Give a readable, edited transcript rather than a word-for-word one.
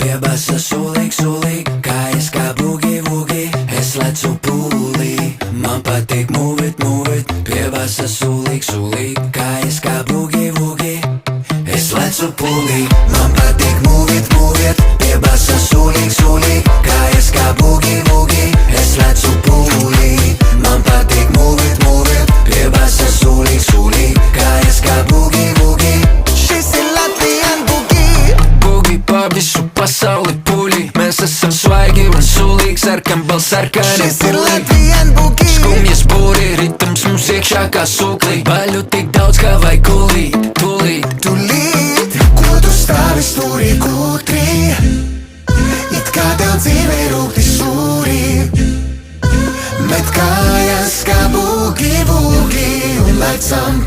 Piebasa sulīk, sulīk, kājas kā bugi, vugi. Es lecu pūlī, man patīk move it, move it. Piebasa sulīk, sulīk, kājas kā bugi, vugi. Es lecu pūlī, man patīk move it, move it. Piebasa sulīk, sulīk, kājas kā bugi, vugi. Es lecu pūlī, man patīk move it, move it. Piebasa sulīk, sulīk, kājas kā bugi, vugi. Šis ir Latvijan bugi. Bugi pa visu pasauli puļi. Mēs esam svaigi un sulīgi, sarkan balsarkani Šis ir puļi. Latvijan bugi. Skumjas būri, ritms mums iekšā kā suklī. Baļu tik daudz kā vai kulīt, tulīt. Tulīt, ko tu stāvi stūrī kūtrī, it kā tev dzīvē rūkti sūrī. Met kājas kā bugi, bugi un lecam